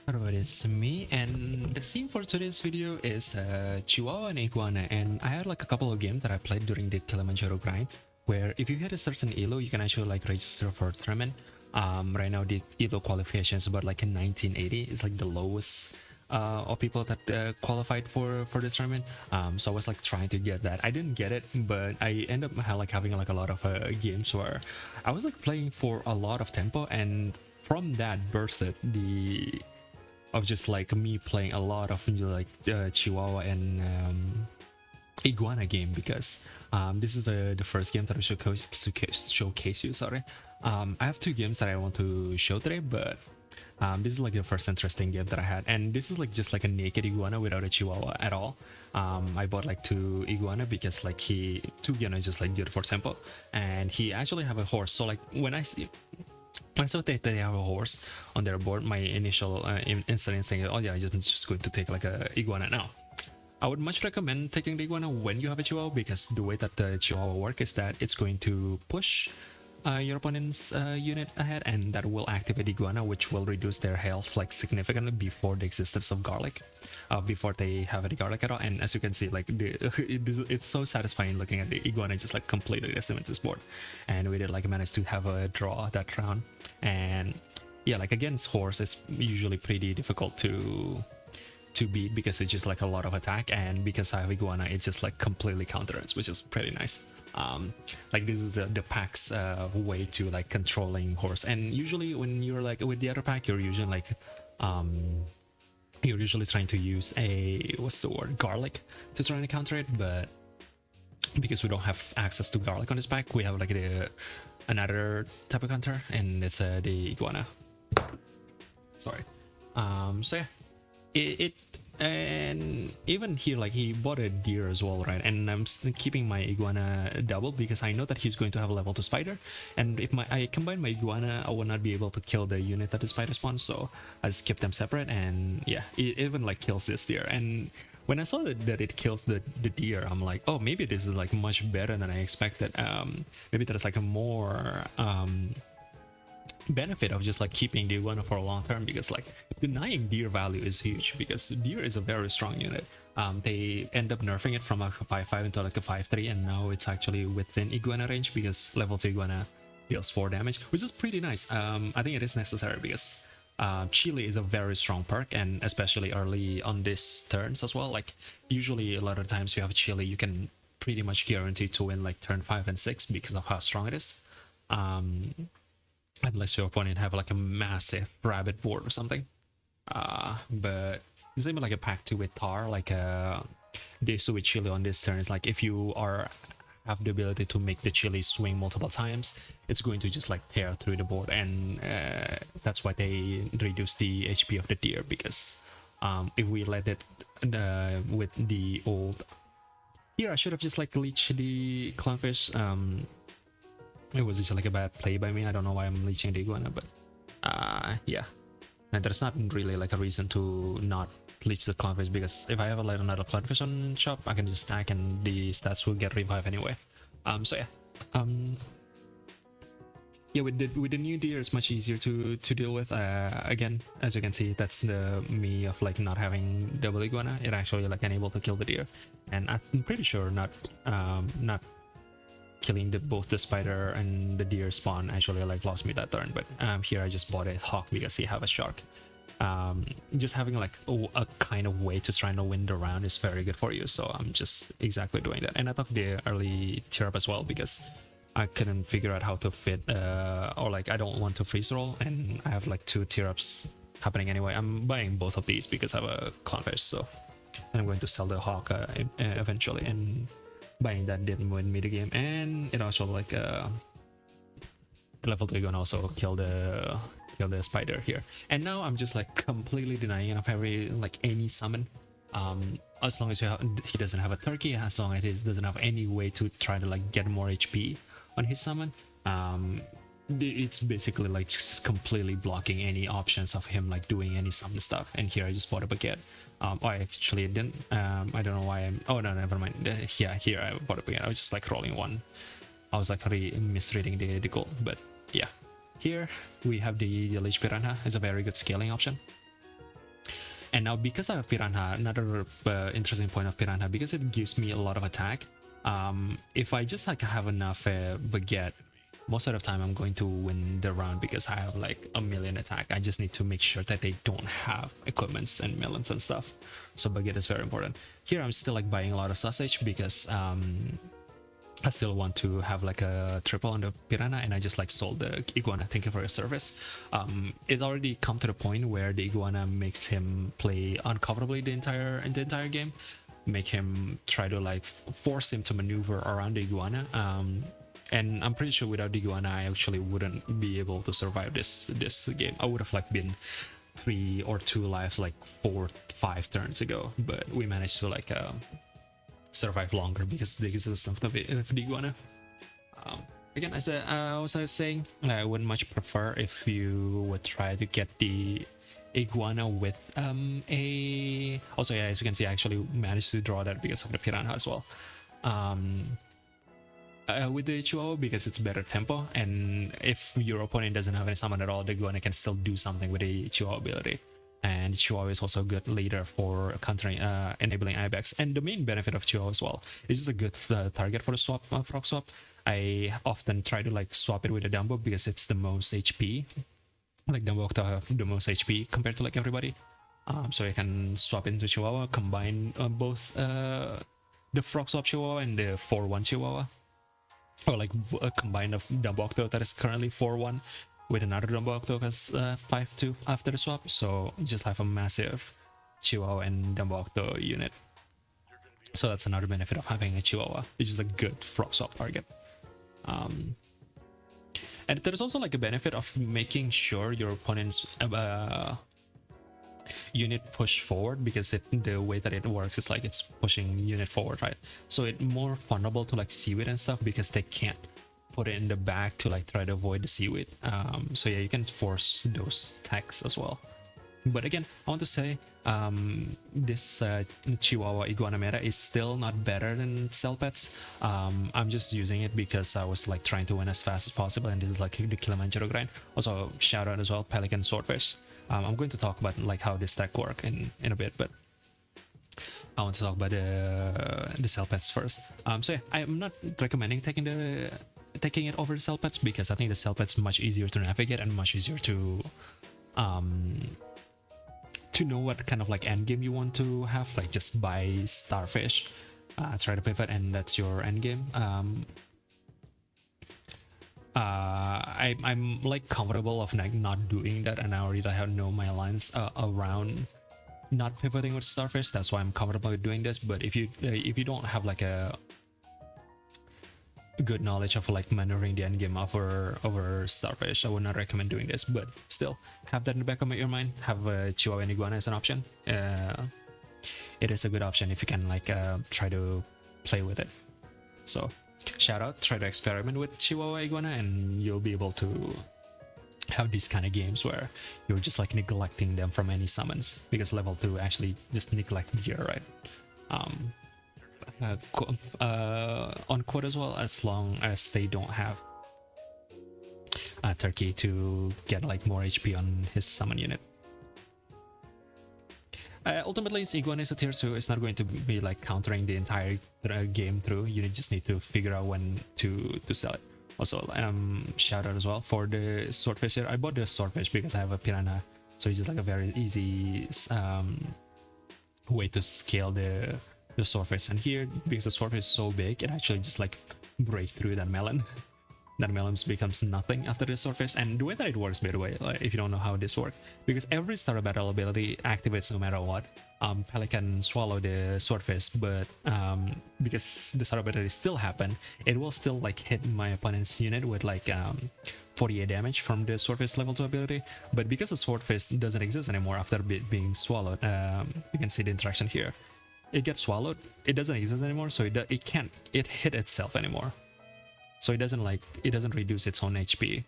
Alright, it's me, and the theme for today's video is Chihuahua and Iguana. And I had like a couple of games that I played during the Kilimanjaro grind, where if you hit a certain elo, you can actually like register for a tournament. Right now the elo qualification is about like in 1980. It's like the lowest of people that qualified for this tournament. So I was like trying to get that. I didn't get it, but I end up like having like a lot of games where I was like playing for a lot of tempo, and from that birthed the of just like me playing a lot of like Chihuahua and Iguana game, because this is the first game that I showcase you. Sorry, I have two games that I want to show today, but this is like the first interesting game that I had, and this is like just like a naked iguana without a Chihuahua at all. I bought like two iguana because like two iguana is just like good for tempo, and he actually have a horse. So like when I saw that they have a horse on their board, my initial instant instinct, oh yeah, I'm just going to take like a iguana now. I would much recommend taking the iguana when you have a Chihuahua, because the way that the Chihuahua work is that it's going to push your opponent's unit ahead, and that will activate Iguana, which will reduce their health like significantly before the existence of garlic, before they have any garlic at all. And as you can see, like it's so satisfying looking at the Iguana just like completely decimates this board. And we did like manage to have a draw that round. And yeah, like against horse, it's usually pretty difficult to beat because it's just like a lot of attack, and because I have Iguana, it's just like completely counters, which is pretty nice. Like this is the pack's way to like controlling horse. And usually when you're like with the other pack, you're usually like you're usually trying to use a, what's the word, garlic to try and counter it. But because we don't have access to garlic on this pack, we have like the another type of counter, and it's the Iguana. Sorry. So yeah, it and even here, like he bought a deer as well, right? And I'm keeping my iguana double because I know that he's going to have a level 2 spider, and if I combine my iguana, I will not be able to kill the unit that the spider spawns. So I just keep them separate, and yeah, it even like kills this deer. And when I saw that it kills the deer, I'm like, oh, maybe this is like much better than I expected. Maybe there's like a more benefit of just like keeping the iguana for a long term, because like denying deer value is huge, because deer is a very strong unit. They end up nerfing it from like a 5-5 into like a 5-3, and now it's actually within iguana range because level 2 iguana deals 4 damage, which is pretty nice. I think it is necessary because Chile is a very strong perk, and especially early on this turns as well. Like usually a lot of times you have Chile, you can pretty much guarantee to win like turn 5 and 6 because of how strong it is. Unless your opponent have like a massive rabbit board or something. But the same like a pack 2 with Tar, like they with Chile on this turn is like if you have the ability to make the Chile swing multiple times, it's going to just like tear through the board. And that's why they reduce the HP of the deer, because if we let it with the old here, I should have just like leeched the clownfish. It was just like a bad play by me. I don't know why I'm leeching the iguana, but yeah. And there's not really like a reason to not leech the clownfish, because if I ever let another clownfish on shop, I can just stack and the stats will get revived anyway. So yeah. Yeah, with the new deer, it's much easier to deal with. Again, as you can see, that's the me of like not having double iguana. It actually like unable to kill the deer, and I'm pretty sure not killing both the spider and the deer spawn actually like lost me that turn. But here I just bought a hawk because he have a shark. Just having like a kind of way to try and win the round is very good for you, so I'm just exactly doing that. And I took the early tier up as well because I couldn't figure out how to fit or like I don't want to freeze roll, and I have like 2 tier ups happening anyway. I'm buying both of these because I have a clownfish, so, and I'm going to sell the hawk eventually, and buying that didn't win me the game. And it also like level 2 gonna also kill the spider here. And now I'm just like completely denying of every like any summon, as long as he doesn't have a turkey, as long as he doesn't have any way to try to like get more HP on his summon. It's basically like just completely blocking any options of him like doing any summon stuff. And here I just bought a baguette. I actually didn't. I don't know why I'm. Oh no, never mind. Yeah, here I bought a baguette. I was just like rolling one. I was like misreading the goal, but yeah. Here we have the Lich Piranha as a very good scaling option. And now because I have Piranha, another interesting point of Piranha, because it gives me a lot of attack. If I just like have enough baguette, most of the time I'm going to win the round because I have like a million attack. I just need to make sure that they don't have equipments and melons and stuff. So baguette is very important. Here I'm still like buying a lot of sausage because I still want to have like a triple on the Piranha, and I just like sold the Iguana. Thank you for your service. It's already come to the point where the Iguana makes him play uncomfortably the entire game, make him try to like force him to maneuver around the Iguana. And I'm pretty sure without the Iguana, I actually wouldn't be able to survive this game. I would have like been 3 or 2 lives like 4-5 turns ago, but we managed to like survive longer because the existence of the Iguana. Again, as I was saying, I would much prefer if you would try to get the Iguana with a... Also, yeah, as you can see, I actually managed to draw that because of the Piranha as well. With the Chihuahua, because it's better tempo, and if your opponent doesn't have any summon at all, the Iguana can still do something with the Chihuahua ability. And Chihuahua is also a good leader for countering, enabling Ibex. And the main benefit of Chihuahua as well is it's a good target for the swap, frog swap. I often try to like swap it with a Dumbo because it's the most HP. Like Dumbo Octo have the most HP compared to like everybody. So I can swap into Chihuahua, combine both the frog swap Chihuahua and the 4-1 Chihuahua. Or like a combine of Dumbo Octo that is currently 4-1. With another Dumbo Octo has 5-2 after the swap, so just have a massive Chihuahua and Dumbo Octo unit. So that's another benefit of having a Chihuahua, which is a good frog swap target. And there's also like a benefit of making sure your opponent's unit push forward, because the way that it works is like it's pushing unit forward, right? So it's more vulnerable to like seaweed and stuff because they can't put it in the back to like try to avoid the seaweed. So yeah, you can force those attacks as well. But again, I want to say this Chihuahua Iguana meta is still not better than Cell Pets. I'm just using it because I was like trying to win as fast as possible, and this is like the Kilimanjaro grind. Also, shout out as well, Pelican Swordfish. I'm going to talk about like how this deck work in a bit, but I want to talk about the Cell Pets first. So yeah, I'm not recommending taking it over the Cell Pets because I think the Cell Pets much easier to navigate and much easier to know what kind of like end game you want to have. Like just buy Starfish, try to pivot, and that's your end game. I'm like comfortable of like not doing that, and I already know my lines around not pivoting with Starfish. That's why I'm comfortable with doing this. But if you don't have like a good knowledge of like maneuvering the end game over Starfish, I would not recommend doing this. But still, have that in the back of your mind. Have a Chihuahua and Iguana as an option. It is a good option if you can like try to play with it. So shout out, try to experiment with Chihuahua Iguana, and you'll be able to have these kind of games where you're just like neglecting them from any summons, because level 2 actually just neglect gear, right? On quote as well, as long as they don't have Turkey to get like more HP on his summon unit. Ultimately, Iguana is a tier 2. It's not going to be like countering the entire game through. You just need to figure out when to sell it. Also, shout out as well for the Swordfish here. I bought the Swordfish because I have a Piranha, so it's just like a very easy way to scale the Swordfish. And here, because the Swordfish is so big, it actually just like break through that melon. That melon becomes nothing after the Swordfish. And the way that it works, by the way, like, if you don't know how this works, because every Star Battle ability activates no matter what. Pelican swallow the Swordfish, but because the Star Battle still happen, it will still like hit my opponent's unit with like 48 damage from the Swordfish level 2 ability. But because the Swordfish doesn't exist anymore after being swallowed, you can see the interaction here. It gets swallowed, it doesn't exist anymore, so it can't hit itself anymore. So it doesn't reduce its own HP.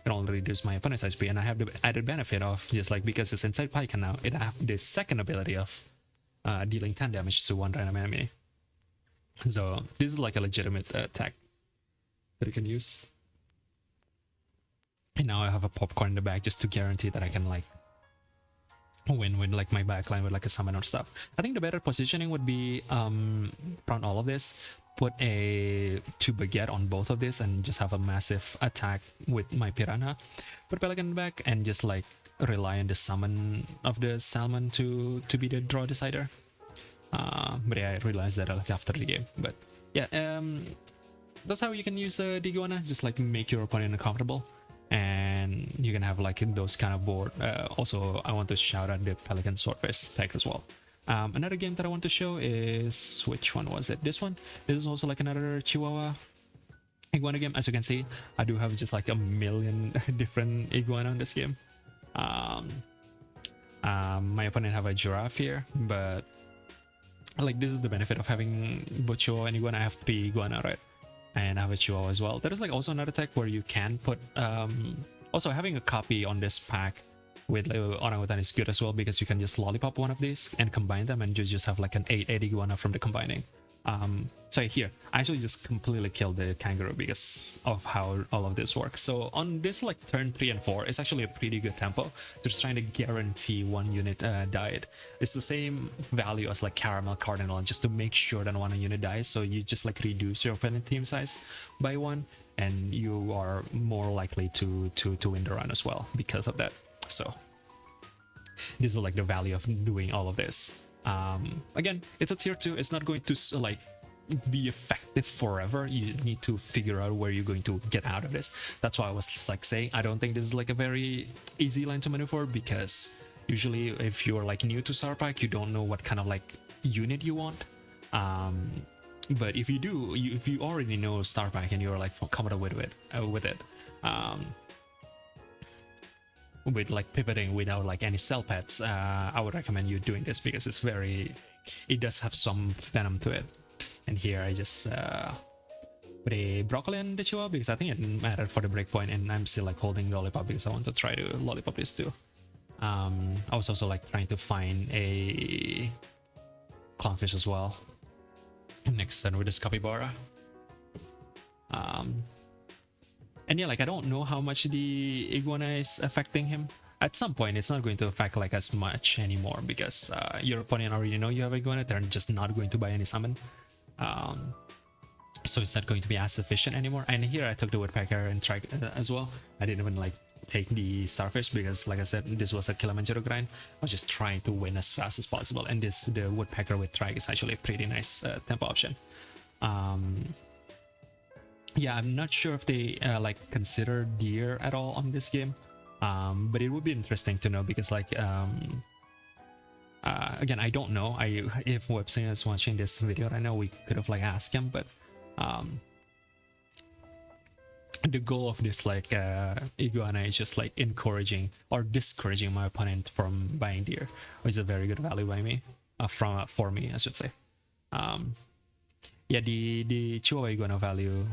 It only reduces my opponent's HP, and I have the added benefit of just like, because it's inside Pelican now, it have the second ability of dealing 10 damage to one random enemy. So this is like a legitimate attack that you can use. And now I have a popcorn in the back just to guarantee that I can like when like my backline with like a summon or stuff. I think the better positioning would be front all of this, put a two baguette on both of this and just have a massive attack with my piranha, put Pelican back and just like rely on the summon of the salmon to be the draw decider. But yeah, I realized that like after the game. But yeah, that's how you can use the Iguana, just like make your opponent uncomfortable, and you can have like those kind of board. Also, I want to shout out the Pelican Swordfish tag as well. Another game that I want to show is, which one was it? This one. This is also like another Chiwawa Iguana game. As you can see, I do have just like a million different Iguana in this game. My opponent have a giraffe here, but like this is the benefit of having both Chihuahua and Iguana. I have 3 Iguana, right? And I have a Chihuahua as well. There is like also another tech where you can put also having a copy on this pack with orangutan is good as well, because you can just lollipop one of these and combine them, and you just have like an 8 Iguana from the combining. So here I actually just completely killed the kangaroo because of how all of this works. So on this like turn 3 and 4, it's actually a pretty good tempo. Just trying to guarantee 1 unit died. It's the same value as like caramel cardinal, just to make sure that 1 unit dies. So you just like reduce your opponent team size by 1, and you are more likely to win the run as well because of that. So this is like the value of doing all of this. Again, it's a tier 2. It's not going to like be effective forever. You need to figure out where you're going to get out of this. That's why I was just like saying I don't think this is like a very easy line to maneuver, because usually if you're like new to Star Pack, you don't know what kind of like unit you want. But if you do, if you already know Star Pack and you're like comfortable with it, with like pivoting without like any cell pets, I would recommend you doing this, because it's very, it does have some venom to it. And here I just put a broccoli on the Chihuahua because I think it mattered for the breakpoint, and I'm still like holding lollipop because I want to try to lollipop this too. I was also like trying to find a clownfish as well next turn with this capybara. And yeah, like I don't know how much the iguana is affecting him. At some point, it's not going to affect like as much anymore, because your opponent already know you have iguana. They're just not going to buy any summon. So it's not going to be as efficient anymore. And here I took the woodpecker and tried as well. I didn't even like take the starfish because, like I said, this was a Kilimanjaro grind. I was just trying to win as fast as possible, and the woodpecker with trike is actually a pretty nice tempo option. Yeah, I'm not sure if they like consider deer at all on this game, but it would be interesting to know, because like again, I don't know. If Websing is watching this video right now, we could have like asked him, but the goal of this like iguana is just like encouraging or discouraging my opponent from buying deer, which is a very good value by me, for me, I should say. Yeah, the Chihuahua iguana value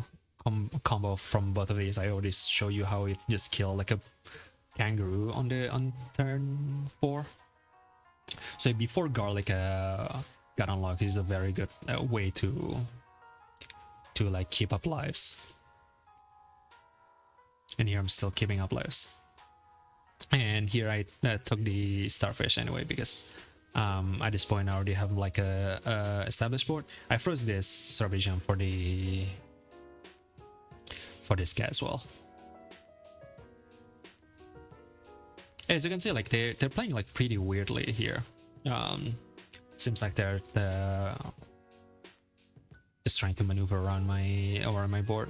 combo from both of these, I already show you how it just killed like a kangaroo on turn 4. So before garlic got unlocked, is a very good way to like keep up lives. And here I'm still keeping up lives. And here I took the starfish anyway, because at this point I already have like a established board. I froze this Sorbijan for this guy as well. As you can see, like they're playing like pretty weirdly here. Seems like they're just trying to maneuver around my board.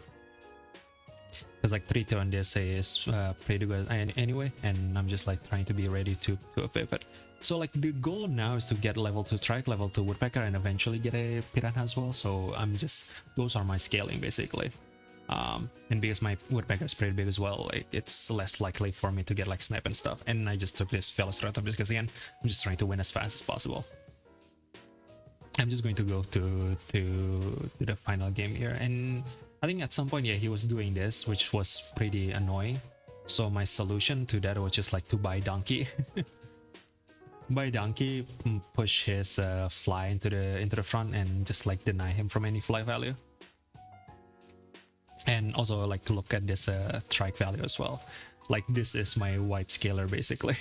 Because like 3-2 on this is pretty good anyway, and I'm just like trying to be ready to equip it. So like the goal now is to get level 2 trike, level 2 woodpecker, and eventually get a piranha as well. So those are my scaling basically. And because my woodpecker is pretty big as well, like it's less likely for me to get like snipe and stuff. And I just took this Velociraptor because again, I'm just trying to win as fast as possible. I'm just going to go to the final game here, and I think at some point, yeah, he was doing this, which was pretty annoying. So my solution to that was just like to buy donkey. Buy donkey, push his fly into the front, and just like deny him from any fly value. And also like to look at this trike value as well. Like this is my white scaler basically.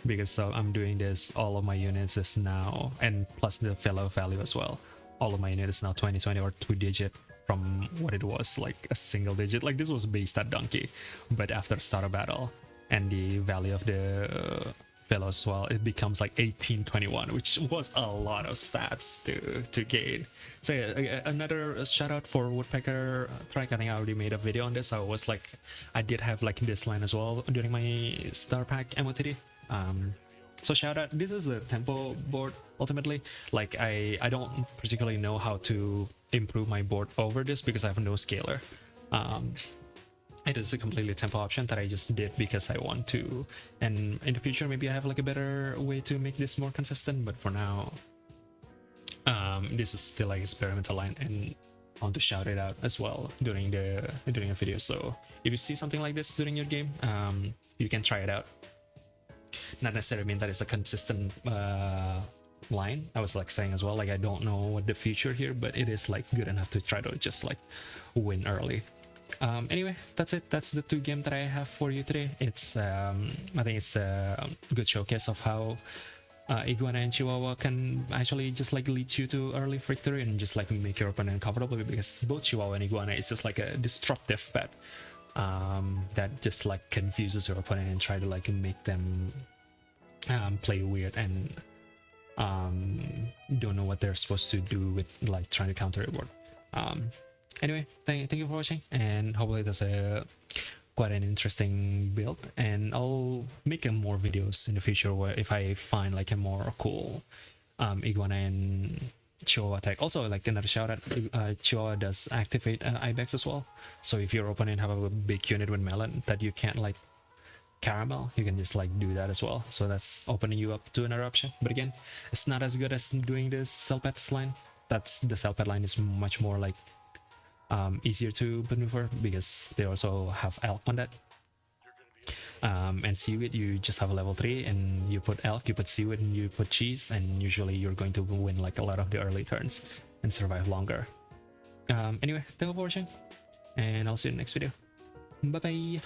because I'm doing this, all of my units is now, and plus the fellow value as well, all of my units is now 2020 or 2-digit from what it was like a single digit. Like this was based at donkey, but after start of battle and the value of the fellow as well, it becomes like 1821, which was a lot of stats to gain. So yeah, another shout out for Woodpecker track. I think I already made a video on this. I did have like this line as well during my star pack MOTD. So shout out. This is a tempo board ultimately. Like I don't particularly know how to improve my board over this because I have no scaler. It is a completely tempo option that I just did because I want to, and in the future maybe I have like a better way to make this more consistent, but for now this is still like experimental line, and I want to shout it out as well during a video. So if you see something like this during your game, you can try it out. Not necessarily mean that it's a consistent line. I was like saying as well, like I don't know what the future here, but it is like good enough to try to just like win early. Anyway, that's it. That's the 2 games that I have for you today. It's I think it's a good showcase of how Iguana and Chiwawa can actually just like lead you to early victory and just like make your opponent comfortable, because both Chiwawa and Iguana is just like a disruptive pet that just like confuses your opponent and try to like make them play weird and don't know what they're supposed to do with like trying to counter your board. Anyway, thank you for watching, and hopefully that's quite an interesting build, and I'll make more videos in the future where if I find like a more cool Iguana and Chihuahua tag. Also, like another shout out, Chihuahua does activate Ibex as well, so if your opponent have a big unit with melon that you can't like caramel, you can just like do that as well, so that's opening you up to another option. But again, it's not as good as doing this Selpats line. That's the Selpat line is much more like easier to maneuver because they also have elk on that. And seaweed, you just have a level 3 and you put elk, you put seaweed, and you put cheese, and usually you're going to win like a lot of the early turns and survive longer. Anyway, thank you for watching, and I'll see you in the next video. Bye bye.